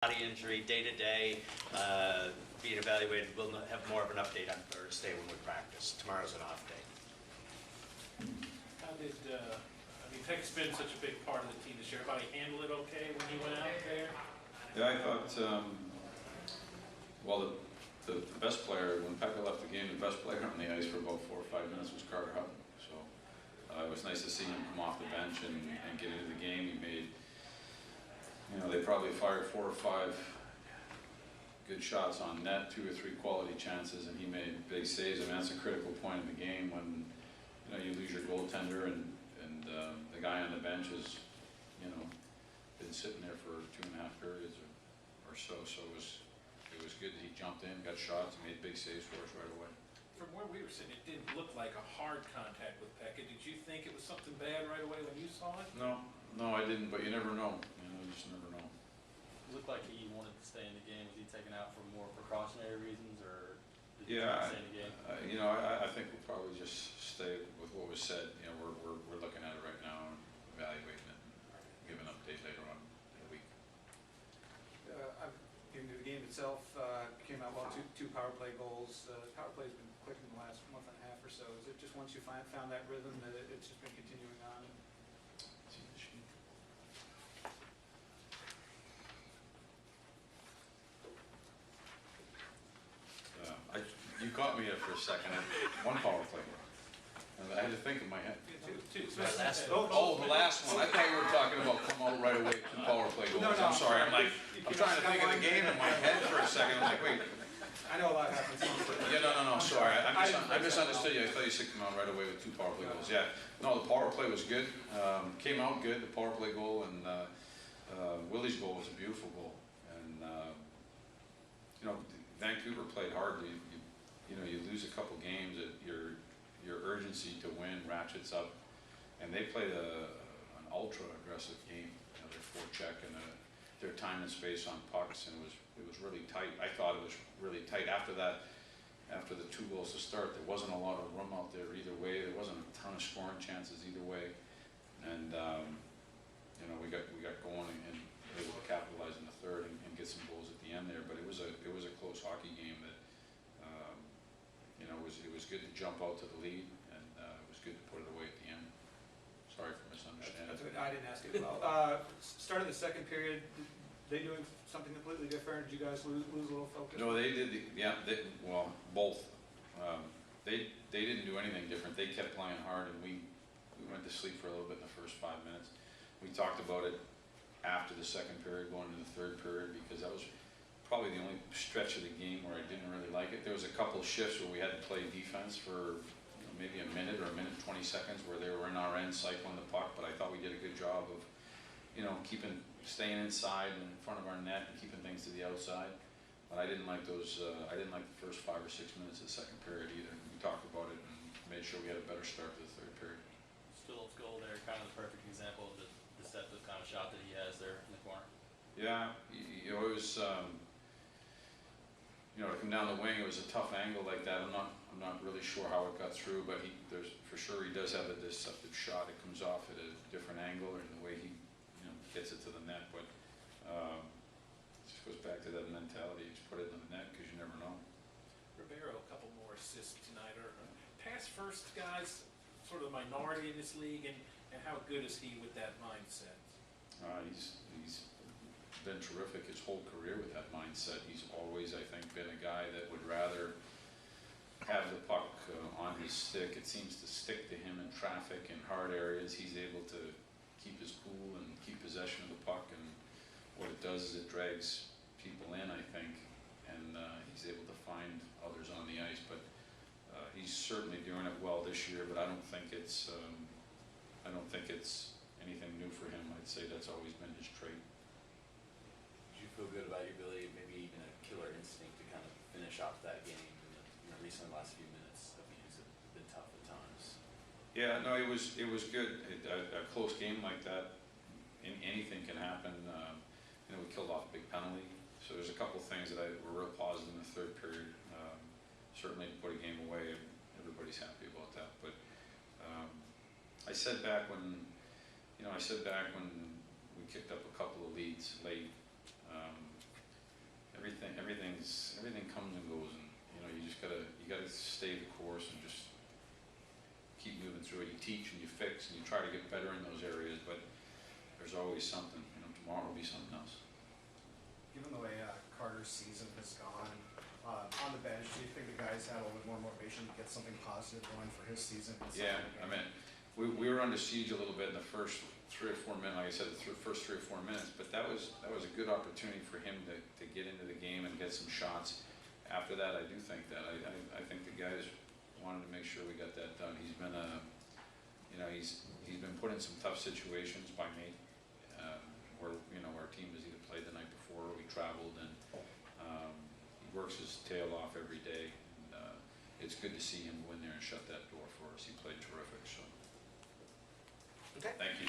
body injury, day-to-day, being evaluated. We'll have more of an update on Thursday when we practice. Tomorrow's an off day. How did, Peck's been such a big part of the team this year. Everybody handle it okay when he went out there? Yeah, I thought, well, the best player, when Peck left the game, the best player on the ice for about 4 or 5 minutes was Carter Hutton. So it was nice to see him come off the bench and get into the game. He made, they probably fired 4 or 5 good shots on net, 2 or 3 quality chances, and he made big saves. I mean, that's a critical point in the game when you lose your goaltender and the guy on the bench has been sitting there for 2.5 periods or so. So it was good that he jumped in, got shots, and made big saves for us right away. From where we were sitting, it didn't look like a hard contact with Peck. Did you think it was something bad right away when you saw it? No, I didn't. But you never know. You just never know. It looked like he wanted to stay in the game. Was he taken out for more precautionary reasons, or did he stay in the game? I think we'll probably just stay with what was said. We're looking at it right now and evaluating it and give an update later on in the week. Into the game itself, came out well. Two power play goals. Power play has been clicking the last month and a half or so. Is it just once you found that rhythm that it's just been continuing on? You caught me there for a second. One power play. And I had to think in my head. Two. Oh, the last one. I thought you were talking about come out right away, 2 power play goals. No, I'm sorry. I'm trying to think of the game in my head for a second. I'm like, wait. I know a lot happens. Yeah, no. Sorry. I misunderstood you. I thought you said come out right away with 2 power play goals. Yeah. No, the power play was good. Came out good. The power play goal and Willie's goal was a beautiful goal. And Vancouver played hard. You lose a couple games that your urgency to win ratchets up, and they played an ultra aggressive game. Their forecheck and their time and space on pucks, and it was really tight. I thought it was really tight. After that, after the 2 goals to start, there wasn't a lot of room out there either way. There wasn't a ton of scoring chances either way, and we got going and able to capitalize in the third and get some goals at the end there. But it was a close hockey game that. It was good to jump out to the lead, and it was good to put it away at the end. Sorry for misunderstanding. That's good. I didn't ask it well. Start of the second period, they doing something completely different? Did you guys lose a little focus? No, they did. Both. They didn't do anything different. They kept playing hard, and we went to sleep for a little bit in the first 5 minutes. We talked about it after the second period, going into the third period, because that was probably the only stretch of the game where I didn't really like it. There was a couple of shifts where we had to play defense for maybe a minute or a minute 20 seconds where they were in our end cycling the puck, but I thought we did a good job of staying inside and in front of our net and keeping things to the outside. But I didn't like those. I didn't like the first 5 or 6 minutes of the second period either. We talked about it and made sure we had a better start to the third period. Still's goal there, kind of the perfect example of the deceptive kind of shot that he has there in the corner. Yeah, it was. To come down the wing, it was a tough angle like that. I'm not really sure how it got through, but for sure he does have a deceptive shot. It comes off at a different angle, and the way he gets it to the net. But it just goes back to that mentality. You just put it in the net because you never know. Ribeiro, a couple more assists tonight. Are pass first guys sort of the minority in this league, and how good is he with that mindset? He's been terrific his whole career with that mindset. He's always, I think, been a guy that would rather have the puck on his stick. It seems to stick to him in traffic and hard areas. He's able to keep his cool and keep possession of the puck, and what it does is it drags people in, I think, and he's able to find others on the ice. But he's certainly doing it well this year, but I don't think it's anything new for him. I'd say that's always been his trait. Did you feel good about your ability, maybe even a killer instinct to kind of finish off that game? Recently, the last few minutes of games have been tough at times. Yeah, no, it was good. A close game like that, anything can happen. We killed off a big penalty, so there's a couple things that were real positive in the third period. Certainly, put a game away. Everybody's happy about that. But I said back when we kicked up a couple of leads late through it. You teach and you fix and you try to get better in those areas, but there's always something. You know, tomorrow will be something else. Given the way Carter's season has gone, on the bench, do you think the guys had a little bit more motivation to get something positive going for his season? Yeah, I mean, we were under siege a little bit in the first 3 or 4 minutes, like I said, the first 3 or 4 minutes, but that was a good opportunity for him to get into the game and get some shots. After that, I do think that. I think the guys wanted to make sure we got that done. He's been he's been put in some tough situations by me, where, you know, our team has either played the night before or we traveled, and he works his tail off every day. And, it's good to see him go in there and shut that door for us. He played terrific, so. Okay. Thank you.